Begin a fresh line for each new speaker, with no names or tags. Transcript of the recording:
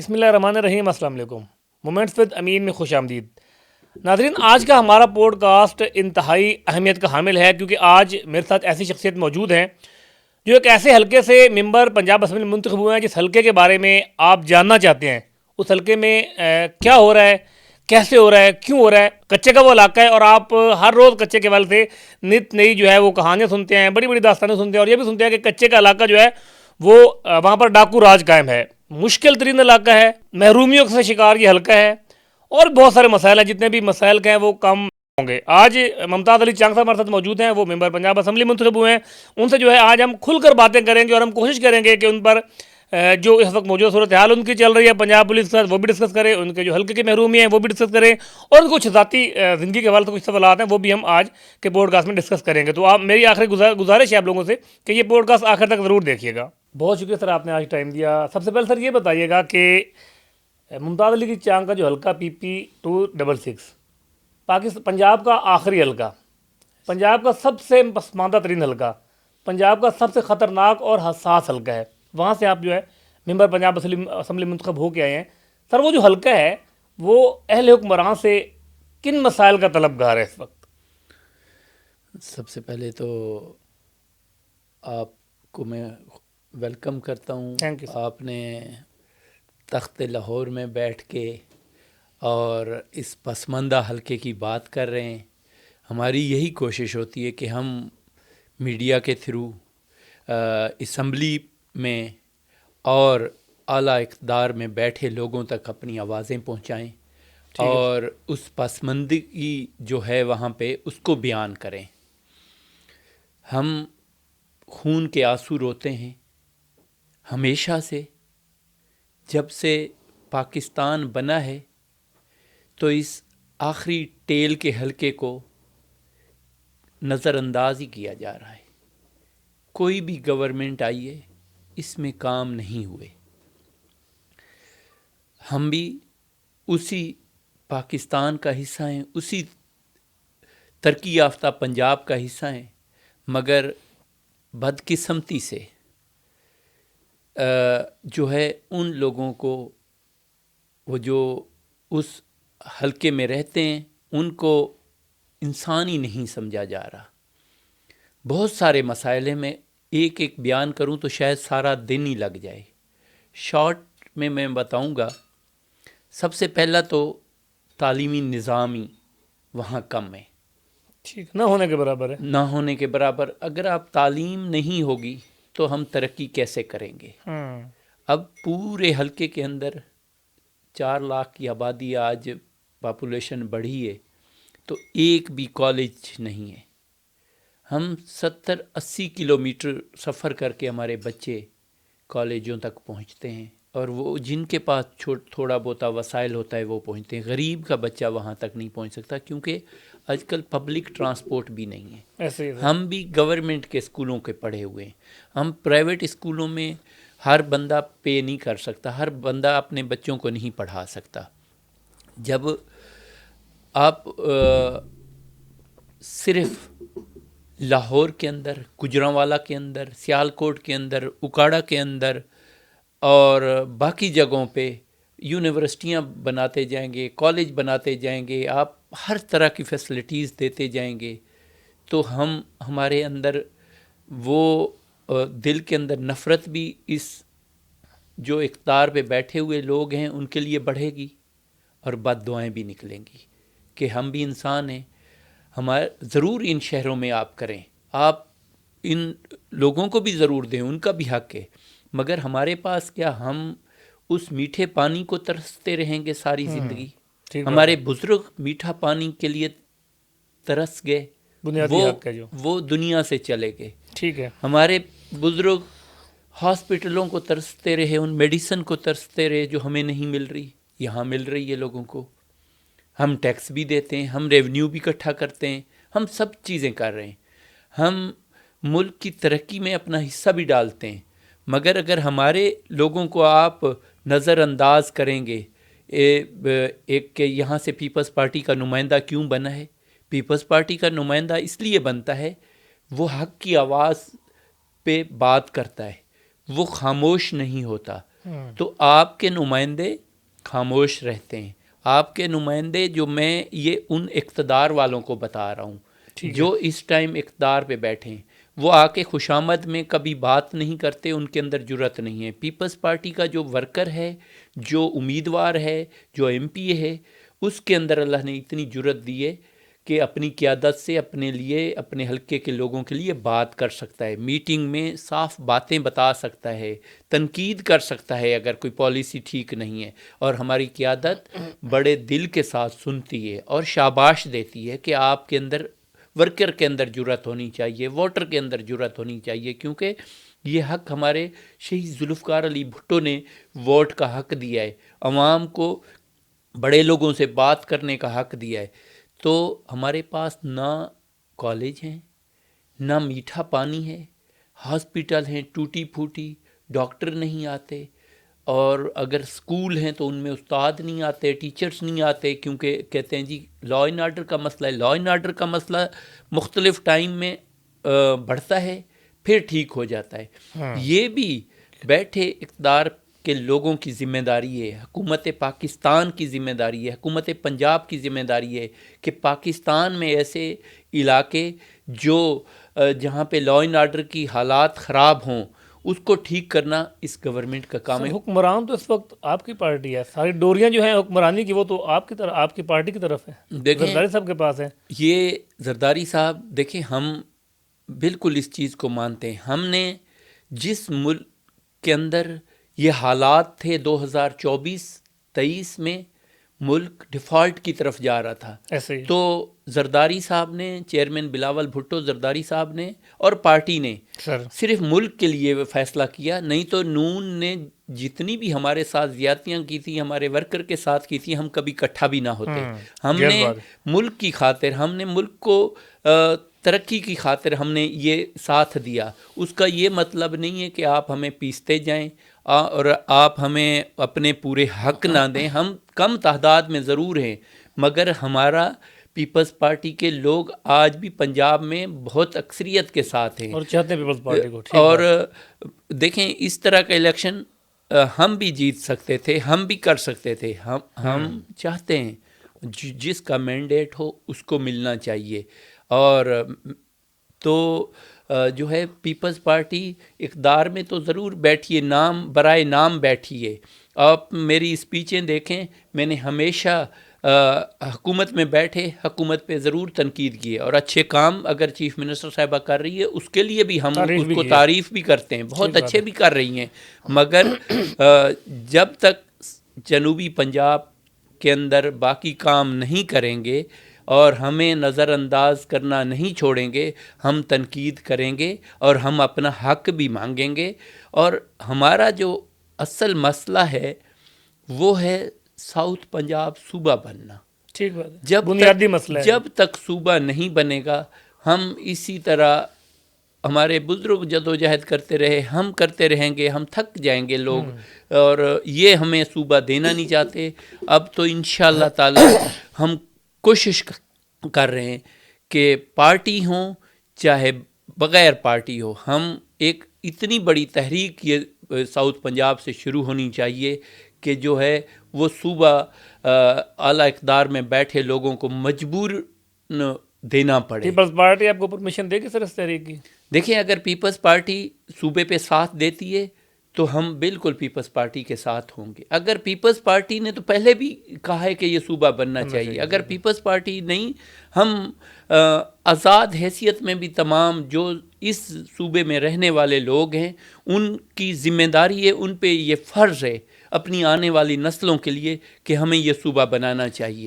بسم اللہ الرحمن الرحیم. السلام علیکم. مومنٹس ود امین میں خوش آمدید. ناظرین, آج کا ہمارا پوڈ کاسٹ انتہائی اہمیت کا حامل ہے, کیونکہ آج میرے ساتھ ایسی شخصیت موجود ہیں جو ایک ایسے حلقے سے ممبر پنجاب اسمبلی منتخب ہوئے ہیں جس حلقے کے بارے میں آپ جاننا چاہتے ہیں. اس حلقے میں کیا ہو رہا ہے, کیسے ہو رہا ہے, کیوں ہو رہا ہے. کچے کا وہ علاقہ ہے اور آپ ہر روز کچے کے والے سے نت نئی جو ہے وہ کہانیاں سنتے ہیں, بڑی بڑی داستانیں سنتے ہیں, اور یہ بھی سنتے ہیں کہ کچے کا علاقہ جو ہے وہ وہاں پر ڈاکو راج قائم ہے, مشکل ترین علاقہ ہے, محرومیوں سے شکار یہ حلقہ ہے, اور بہت سارے مسائل ہیں. جتنے بھی مسائل ہیں وہ کم ہوں گے. آج ممتاز علی چانگ صاحب ہمارے ساتھ موجود ہیں, وہ ممبر پنجاب اسمبلی منتخب ہوئے ہیں. ان سے جو ہے آج ہم کھل کر باتیں کریں گے اور ہم کوشش کریں گے کہ ان پر جو اس وقت موجودہ صورتحال ان کی چل رہی ہے پنجاب پولیس کے ساتھ وہ بھی ڈسکس کریں, ان کے جو حلقے کی محرومی ہیں وہ بھی ڈسکس کریں, اور کچھ ذاتی زندگی کے حوالے سے کچھ سوالات ہیں وہ بھی ہم آج کے پوڈ کاسٹ میں ڈسکس کریں گے. تو آپ میری آخری گزارش ہے آپ لوگوں سے کہ یہ پوڈ کاسٹ آخر تک ضرور دیکھیے گا. بہت شکریہ سر, آپ نے آج ٹائم دیا. سب سے پہلے سر یہ بتائیے گا کہ ممتاز علی کی چانگ کا جو حلقہ PP 266 پنجاب کا آخری حلقہ, پنجاب کا سب سے پسماندہ ترین حلقہ, پنجاب کا سب سے خطرناک اور حساس حلقہ ہے. وہاں سے آپ جو ہے ممبر پنجاب اسمبلی منتخب ہو کے آئے ہیں. سر وہ جو حلقہ ہے وہ اہل حکمراں سے کن مسائل کا طلبگار ہے اس وقت؟
سب سے پہلے تو آپ کو میں ویلکم کرتا ہوں.
Thank you.
آپ نے تخت لاہور میں بیٹھ کے اور اس پسماندہ حلقے کی بات کر رہے ہیں. ہماری یہی کوشش ہوتی ہے کہ ہم میڈیا کے تھرو اسمبلی میں اور اعلیٰ اقتدار میں بیٹھے لوگوں تک اپنی آوازیں پہنچائیں اور اس پسماندگی جو ہے وہاں پہ اس کو بیان کریں. ہم خون کے آنسو روتے ہیں ہمیشہ سے. جب سے پاکستان بنا ہے تو اس آخری ٹیل کے حلقے کو نظر انداز ہی کیا جا رہا ہے. کوئی بھی گورنمنٹ آئی ہے اس میں کام نہیں ہوئے. ہم بھی اسی پاکستان کا حصہ ہیں, اسی ترقی یافتہ پنجاب کا حصہ ہیں, مگر بدقسمتی سے جو ہے ان لوگوں کو وہ جو اس حلقے میں رہتے ہیں ان کو انسان ہی نہیں سمجھا جا رہا. بہت سارے مسائل ہیں, میں ایک ایک بیان کروں تو شاید سارا دن ہی لگ جائے. شارٹ میں بتاؤں گا. سب سے پہلا تو تعلیمی نظامی وہاں کم ہے,
ٹھیک, نہ ہونے کے برابر ہے.
نہ ہونے کے برابر. اگر آپ تعلیم نہیں ہوگی تو ہم ترقی کیسے کریں گے؟ اب پورے حلقے کے اندر 4 لاکھ کی آبادی, آج پاپولیشن بڑھی ہے, تو ایک بھی کالج نہیں ہے. ہم 70-80 کلومیٹر سفر کر کے ہمارے بچے کالجوں تک پہنچتے ہیں, اور وہ جن کے پاس تھوڑا بہت وسائل ہوتا ہے وہ پہنچتے ہیں. غریب کا بچہ وہاں تک نہیں پہنچ سکتا کیونکہ آج کل پبلک ٹرانسپورٹ بھی نہیں ہے.
ایسے ہی
ہم بھی گورنمنٹ کے اسکولوں کے پڑھے ہوئے ہیں. ہم پرائیویٹ اسکولوں میں ہر بندہ پے نہیں کر سکتا, ہر بندہ اپنے بچوں کو نہیں پڑھا سکتا. جب آپ صرف لاہور کے اندر, گجرانوالا کے اندر, سیالکوٹ کے اندر, اکاڑا کے اندر اور باقی جگہوں پہ یونیورسٹیاں بناتے جائیں گے, کالج بناتے جائیں گے, آپ ہر طرح کی فیسلٹیز دیتے جائیں گے, تو ہمارے اندر وہ دل کے اندر نفرت بھی اس جو اقتدار پہ بیٹھے ہوئے لوگ ہیں ان کے لیے بڑھے گی, اور بد دعائیں بھی نکلیں گی کہ ہم بھی انسان ہیں. ہمارے ضرور ان شہروں میں آپ کریں, آپ ان لوگوں کو بھی ضرور دیں, ان کا بھی حق ہے, مگر ہمارے پاس کیا ہم اس میٹھے پانی کو ترستے رہیں گے ساری زندگی؟ ہمارے بزرگ میٹھا پانی کے لیے ترس گئے,
بنیادی حق ہے جو
وہ دنیا سے چلے گئے.
ٹھیک ہے.
ہمارے بزرگ ہاسپٹلوں کو ترستے رہے, ان میڈیسن کو ترستے رہے جو ہمیں نہیں مل رہی, یہاں مل رہی ہے لوگوں کو. ہم ٹیکس بھی دیتے ہیں, ہم ریونیو بھی اکٹھا کرتے ہیں, ہم سب چیزیں کر رہے ہیں, ہم ملک کی ترقی میں اپنا حصہ بھی ڈالتے ہیں. مگر اگر ہمارے لوگوں کو آپ نظر انداز کریں گے, ایک کہ یہاں سے پیپلز پارٹی کا نمائندہ کیوں بنا ہے؟ پیپلز پارٹی کا نمائندہ اس لیے بنتا ہے وہ حق کی آواز پہ بات کرتا ہے, وہ خاموش نہیں ہوتا, تو آپ کے نمائندے خاموش رہتے ہیں. آپ کے نمائندے جو میں یہ ان اقتدار والوں کو بتا رہا ہوں جو اس ٹائم اقتدار پہ بیٹھے ہیں، وہ آ کے خوشامد میں کبھی بات نہیں کرتے، ان کے اندر جرت نہیں ہے. پیپلز پارٹی کا جو ورکر ہے، جو امیدوار ہے، جو ایم پی ہے، اس کے اندر اللہ نے اتنی جرت دی ہے کہ اپنی قیادت سے اپنے لیے، اپنے حلقے کے لوگوں کے لیے بات کر سکتا ہے، میٹنگ میں صاف باتیں بتا سکتا ہے، تنقید کر سکتا ہے اگر کوئی پالیسی ٹھیک نہیں ہے. اور ہماری قیادت بڑے دل کے ساتھ سنتی ہے اور شاباش دیتی ہے کہ آپ کے اندر، ورکر کے اندر جرت ہونی چاہیے، ووٹر کے اندر جرت ہونی چاہیے، کیونکہ یہ حق ہمارے شہید ذوالفقار علی بھٹو نے ووٹ کا حق دیا ہے، عوام کو بڑے لوگوں سے بات کرنے کا حق دیا ہے. تو ہمارے پاس نہ کالج ہیں، نہ میٹھا پانی ہے، ہاسپٹل ہیں ٹوٹی پھوٹی، ڈاکٹر نہیں آتے، اور اگر اسکول ہیں تو ان میں استاد نہیں آتے، ٹیچرز نہیں آتے، کیونکہ کہتے ہیں جی لا اینڈ آرڈر کا مسئلہ ہے. لا اینڈ آرڈر کا مسئلہ مختلف ٹائم میں بڑھتا ہے پھر ٹھیک ہو جاتا ہے. یہ بھی بیٹھے اقتدار کے لوگوں کی ذمہ داری ہے، حکومت پاکستان کی ذمہ داری ہے، حکومت پنجاب کی ذمہ داری ہے کہ پاکستان میں ایسے علاقے جو جہاں پہ لا اینڈ آرڈر کی حالات خراب ہوں اس کو ٹھیک کرنا اس گورنمنٹ کا کام ہے.
حکمران تو اس وقت آپ کی پارٹی ہے، ساری ڈوریاں جو ہیں حکمرانی کی وہ تو آپ کی طرف، آپ کی پارٹی کی طرف ہے، زرداری صاحب کے پاس ہے.
یہ زرداری صاحب دیکھیں، ہم بالکل اس چیز کو مانتے ہیں. ہم نے جس ملک کے اندر یہ حالات تھے 2024-23 میں ملک ڈیفالٹ کی طرف جا رہا تھا،
ایسے ہی
تو زرداری صاحب نے، چیئرمین بلاول بھٹو زرداری صاحب نے اور پارٹی نے صرف ملک کے لیے فیصلہ کیا. نہیں تو نون نے جتنی بھی ہمارے ساتھ زیادتیاں کی تھی، ہمارے ورکر کے ساتھ کی تھی، ہم کبھی اکٹھا بھی نہ ہوتے. ہم نے ملک کی خاطر، ہم نے ملک کو ترقی کی خاطر ہم نے یہ ساتھ دیا. اس کا یہ مطلب نہیں ہے کہ آپ ہمیں پیستے جائیں اور آپ ہمیں اپنے پورے حق نہ دیں. ہم کم تعداد میں ضرور ہیں، مگر ہمارا پیپلز پارٹی کے لوگ آج بھی پنجاب میں بہت اکثریت کے ساتھ ہیں
اور چاہتے ہیں پیپلز پارٹی کو.
اور دیکھیں اس طرح کا الیکشن ہم بھی جیت سکتے تھے، ہم بھی کر سکتے تھے. ہم چاہتے ہیں جس کا مینڈیٹ ہو اس کو ملنا چاہیے. اور تو جو ہے پیپلز پارٹی اقتدار میں تو ضرور بیٹھیے، نام برائے نام بیٹھیے. آپ میری اسپیچیں دیکھیں، میں نے ہمیشہ حکومت میں بیٹھے حکومت پہ ضرور تنقید کی ہے، اور اچھے کام اگر چیف منسٹر صاحبہ کر رہی ہے اس کے لیے بھی ہم اس کو تعریف بھی کرتے ہیں، بہت اچھے بھی کر رہی ہیں. مگر جب تک جنوبی پنجاب کے اندر باقی کام نہیں کریں گے اور ہمیں نظر انداز کرنا نہیں چھوڑیں گے، ہم تنقید کریں گے اور ہم اپنا حق بھی مانگیں گے. اور ہمارا جو اصل مسئلہ ہے وہ ہے ساؤتھ پنجاب صوبہ بننا.
ٹھیک بات ہے، بنیادی مسئلہ ہے.
جب تک صوبہ نہیں بنے گا ہم اسی طرح، ہمارے بزرگ جدوجہد کرتے رہے، ہم کرتے رہیں گے، ہم تھک جائیں گے لوگ، اور یہ ہمیں صوبہ دینا نہیں چاہتے. اب تو انشاءاللہ تعالی ہم کوشش کر رہے ہیں کہ پارٹی ہوں چاہے بغیر پارٹی ہو، ہم ایک اتنی بڑی تحریک یہ ساؤتھ پنجاب سے شروع ہونی چاہیے کہ جو ہے وہ صوبہ اعلیٰ اقتدار میں بیٹھے لوگوں کو مجبور دینا پڑے.
پیپلز پارٹی آپ کو پرمیشن دے گی سر اس تحریک کی؟
دیکھیں اگر پیپلز پارٹی صوبے پہ ساتھ دیتی ہے تو ہم بالکل پیپلز پارٹی کے ساتھ ہوں گے. اگر پیپلز پارٹی نے تو پہلے بھی کہا ہے کہ یہ صوبہ بننا چاہیے، اگر پیپلز پارٹی نہیں، ہم آزاد حیثیت میں بھی تمام جو اس صوبے میں رہنے والے لوگ ہیں ان کی ذمہ داری ہے، ان پہ یہ فرض ہے اپنی آنے والی نسلوں کے لیے کہ ہمیں یہ صوبہ بنانا چاہیے.